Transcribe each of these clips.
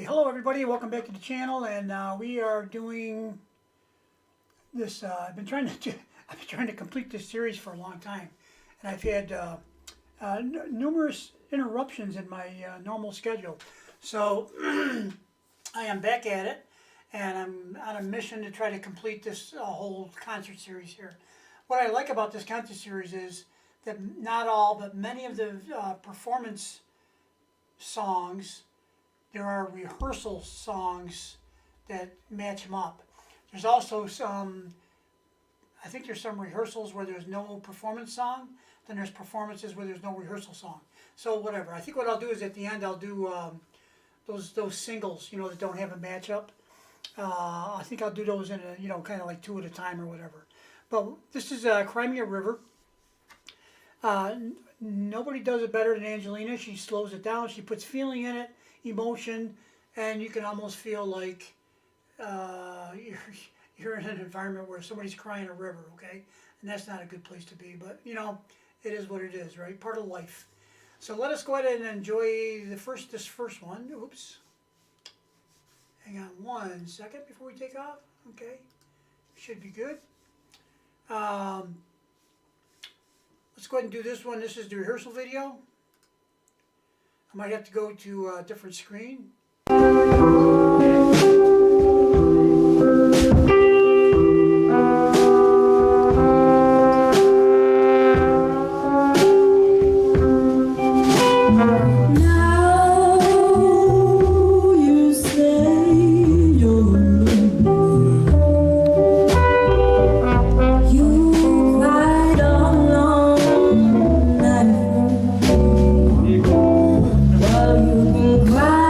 Okay, hello everybody, welcome back to the channel, and we are doing this. I've been trying to complete this series for a long time, and I've had numerous interruptions in my normal schedule. So I am back at it, and I'm on a mission to try to complete this whole concert series here. What I like about this concert series is that not all, but many of the performance songs, there are rehearsal songs that match them up. There's also some, I think there's some rehearsals where there's no performance song, then there's performances where there's no rehearsal song. So whatever. I think what I'll do is at the end I'll do those singles, you know, that don't have a matchup. I think I'll do those in a, you know, kind of like two at a time or whatever. But this is Cry Me a River. Nobody does it better than Angelina. She slows it down. She puts feeling in it, emotion, and you can almost feel like you're in an environment where somebody's crying a river, okay? And that's not a good place to be, but you know, it is what it is, right? Part of life. So let us go ahead and enjoy this first one. Oops. Hang on 1 second before we take off. Okay. Should be good. Let's go ahead and do this one. This is the rehearsal video. I might have to go to a different screen. I cried.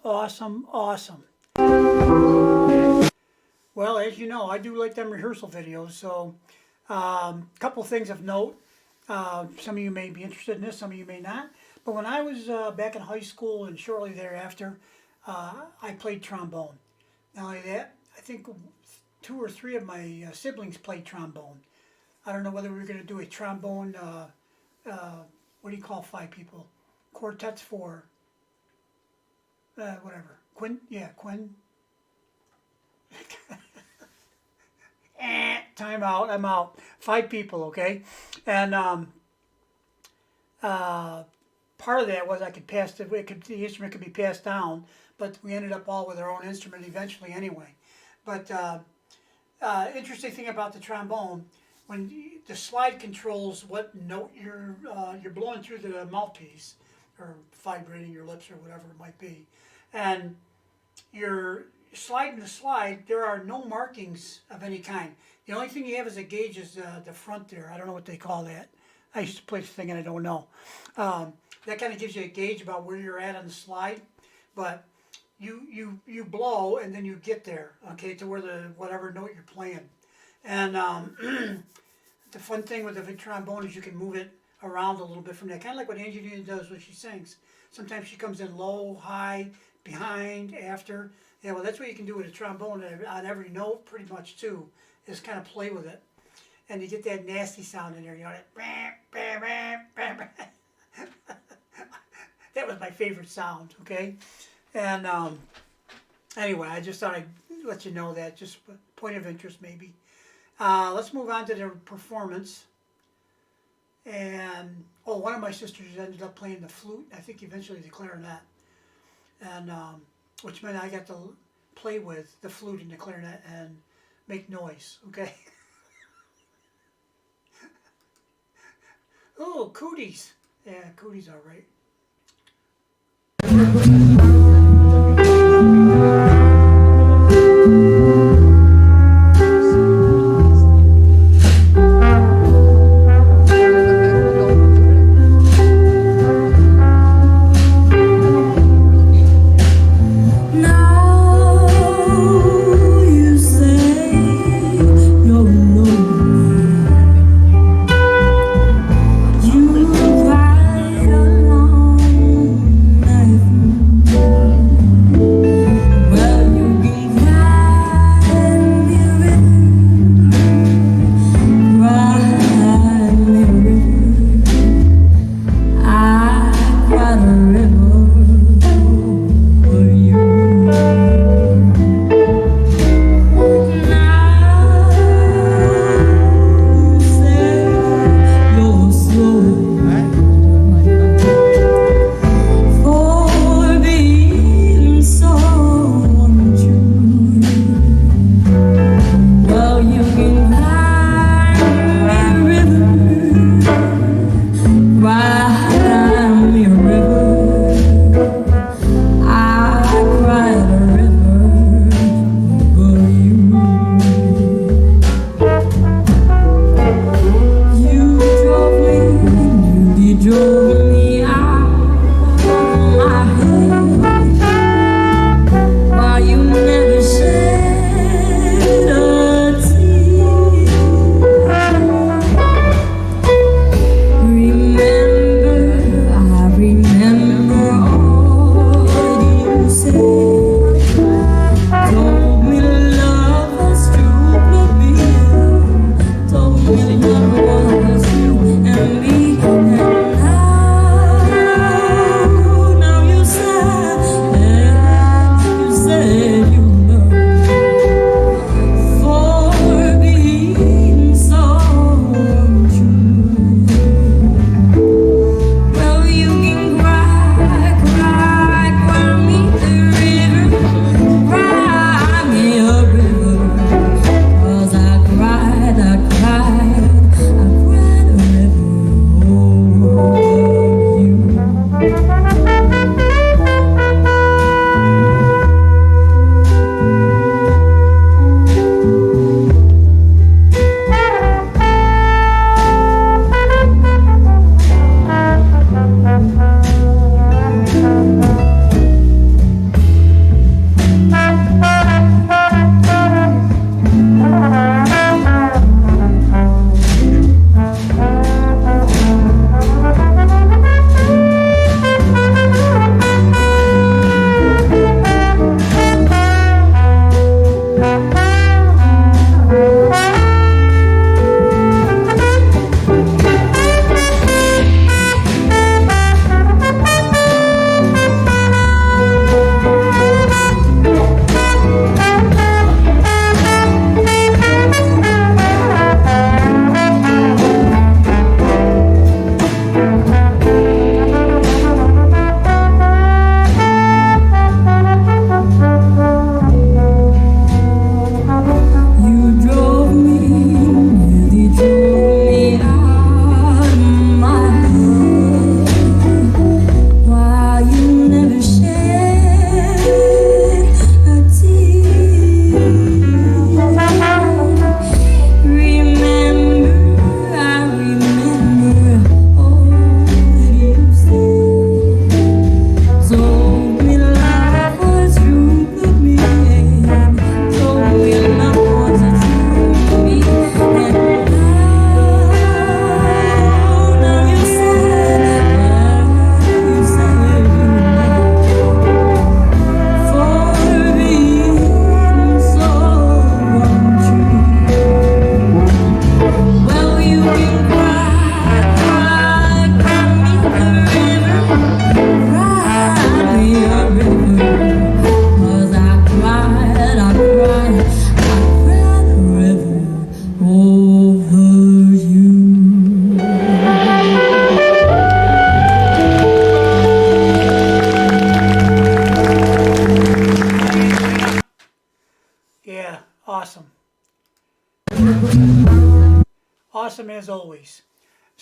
awesome, awesome. Well, as you know, I do like them rehearsal videos, so couple things of note. Some of you may be interested in this, some of you may not. But when I was back in high school and shortly thereafter, I played trombone. Not only that, I think 2 or 3 of my siblings played trombone. I don't know whether we were going to do a trombone, what do you call 5 people? Quartets for, whatever. Quin? Time out, I'm out. 5 people, okay? And part of that was I could pass the instrument could be passed down, but we ended up all with our own instrument eventually anyway. But interesting thing about the trombone, when the slide controls what note you're blowing through the mouthpiece, or vibrating your lips or whatever it might be, and you're sliding the slide, there are no markings of any kind. The only thing you have as a gauge is the front there. I don't know what they call that. I used to play this thing and I don't know. That kind of gives you a gauge about where you're at on the slide, but you blow and then you get there, okay, to where whatever note you're playing. And the fun thing with the big trombone is you can move it around a little bit from that, kind of like what Angelina does when she sings. Sometimes she comes in low, high, behind, after. Yeah, well, that's what you can do with a trombone on every note, pretty much too, is kind of play with it, and you get that nasty sound in there. You know that. That was my favorite sound. Okay, and anyway, I just thought I'd let you know that, just a point of interest maybe. Let's move on to the performance. And one of my sisters ended up playing the flute. I think eventually the clarinet, and which meant I got to play with the flute and the clarinet and make noise. Okay. Oh, cooties. Yeah, cooties are right. You cried alone.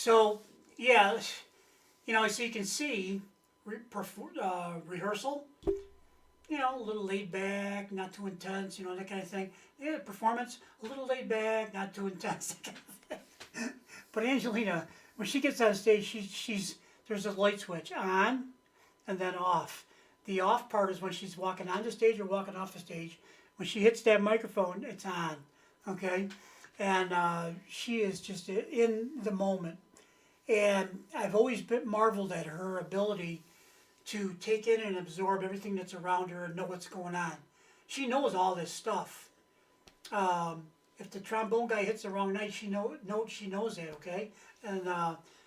So, yeah, so you can see rehearsal, a little laid back, not too intense, that kind of thing. Yeah, performance, a little laid back, not too intense. But Angelina, when she gets on stage, there's a light switch on and then off. The off part is when she's walking on the stage or walking off the stage. When she hits that microphone, it's on, okay? And she is just in the moment. And I've always been marveled at her ability to take in and absorb everything that's around her and know what's going on. She knows all this stuff. If the trombone guy hits the wrong note, she knows that, okay? And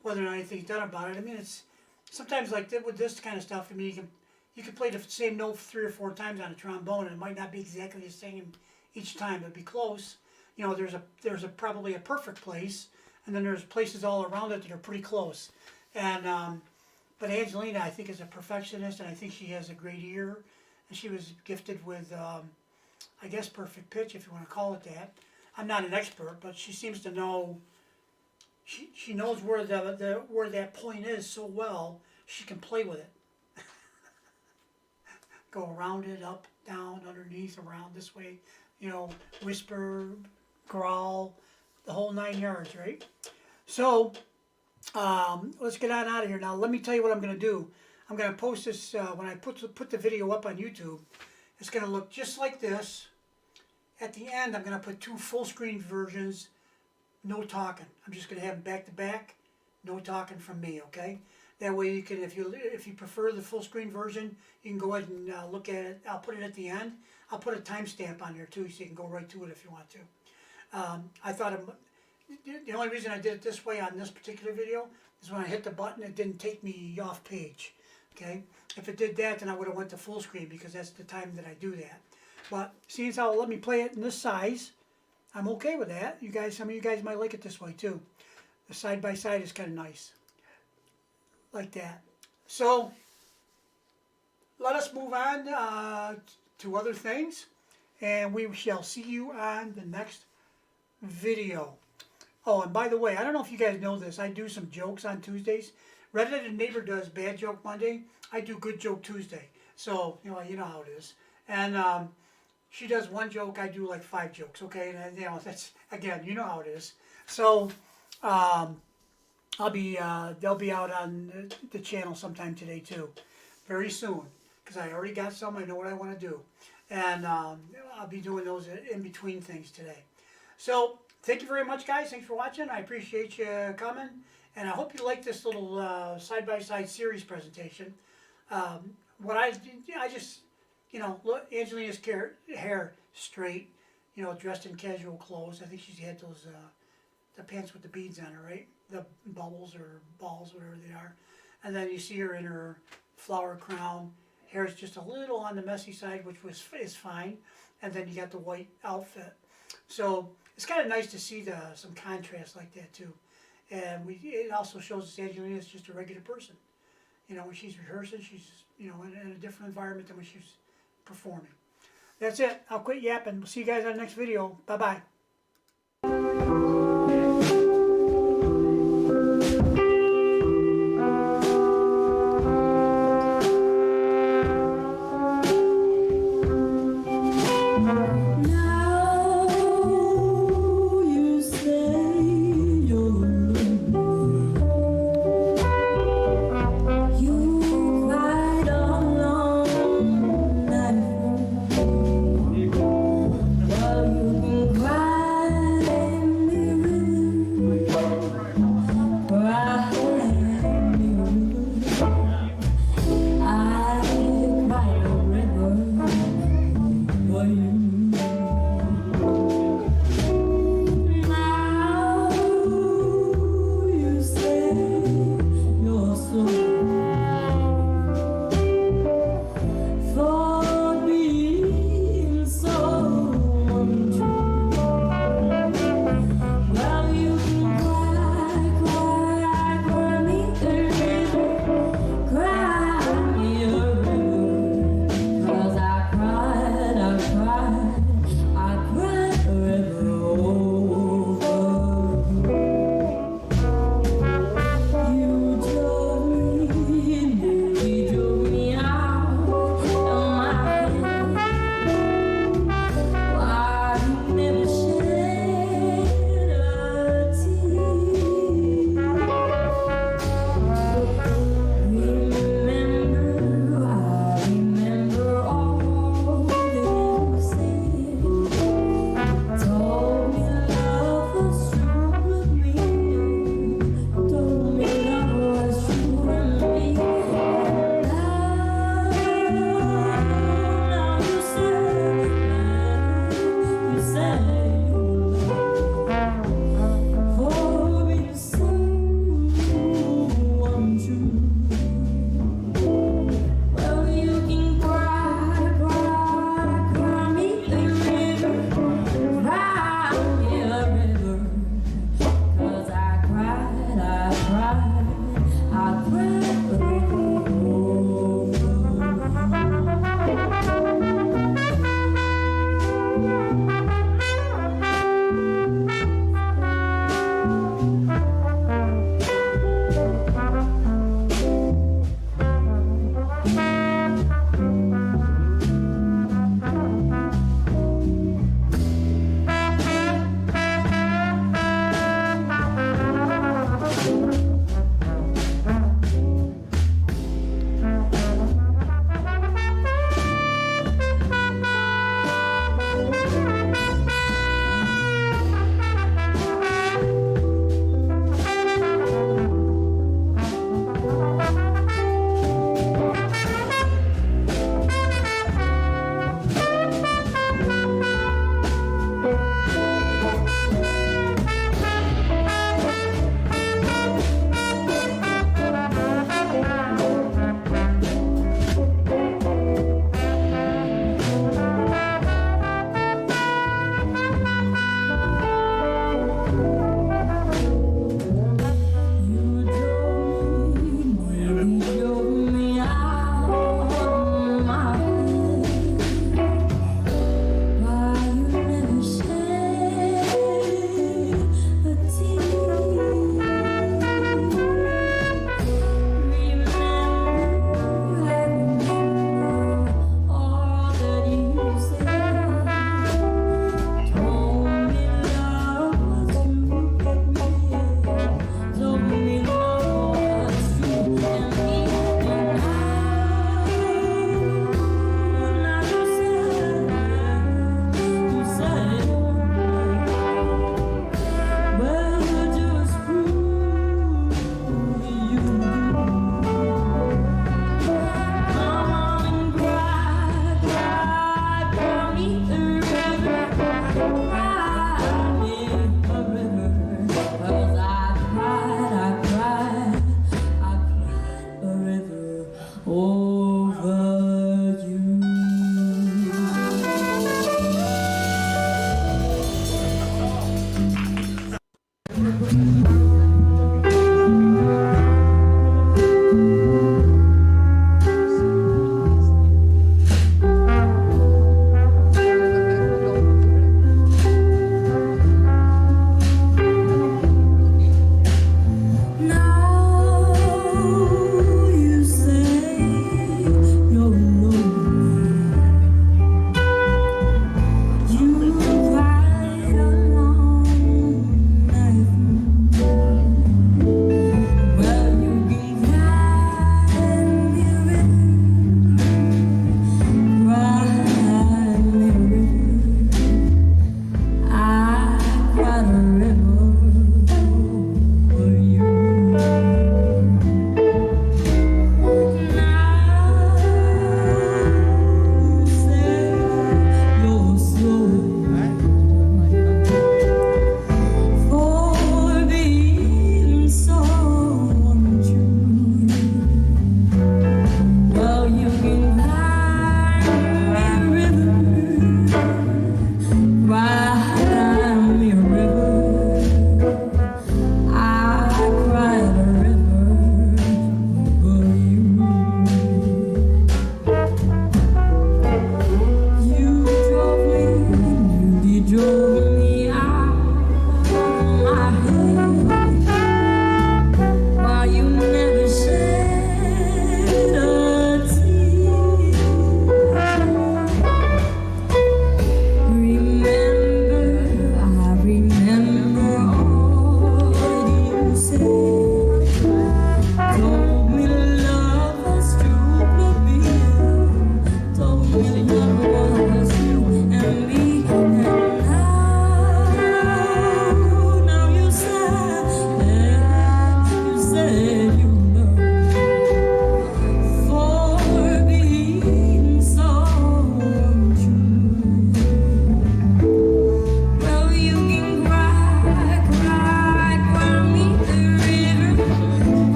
whether or not anything's done about it. I mean, it's sometimes like with this kind of stuff. I mean, you can play the same note 3 or 4 times on a trombone, and it might not be exactly the same each time. It'd be close. There's probably a perfect place, and then there's places all around it that are pretty close. And but Angelina, I think, is a perfectionist, and I think she has a great ear, and she was gifted with, I guess, perfect pitch, if you want to call it that. I'm not an expert, but she seems to know. She knows where where that point is so well. She can play with it. Go around it, up, down, underneath, around, this way. Whisper, growl, the whole 9 yards, right? So let's get on out of here now. Let me tell you what I'm going to do. I'm going to post this when I put the video up on YouTube. It's going to look just like this. At the end, I'm going to put 2 full screen versions, no talking. I'm just going to have them back to back, no talking from me, okay? That way you can, if you prefer the full screen version, you can go ahead and look at it. I'll put it at the end. I'll put a timestamp on there too, so you can go right to it if you want to. I thought the only reason I did it this way on this particular video is when I hit the button, it didn't take me off page. Okay, if it did that, then I would have went to full screen because that's the time that I do that. But seeing as how it let me play it in this size, I'm okay with that. Some of you guys might like it this way too. The side by side is kind of nice, like that. So let us move on to other things, and we shall see you on the next video. Oh, and by the way, I don't know if you guys know this. I do some jokes on Tuesdays. Redheaded Neighbor does Bad Joke Monday. I do Good Joke Tuesday. So, you know how it is. And she does 1 joke. I do like 5 jokes, okay? And, that's, again, you know how it is. So, they'll be out on the channel sometime today, too. Very soon. Because I already got some. I know what I want to do. And I'll be doing those in between things today. So, thank you very much, guys. Thanks for watching. I appreciate you coming. And I hope you like this little side-by-side series presentation. What I just, look, Angelina's hair straight, dressed in casual clothes. I think she had those, the pants with the beads on her, right? The bubbles or balls, whatever they are. And then you see her in her flower crown. Hair's just a little on the messy side, which is fine. And then you got the white outfit. So it's kind of nice to see some contrast like that too. And it also shows us Angelina is just a regular person. When she's rehearsing, she's in a different environment than when she's performing. That's it. I'll quit yapping. We'll see you guys on the next video. Bye-bye.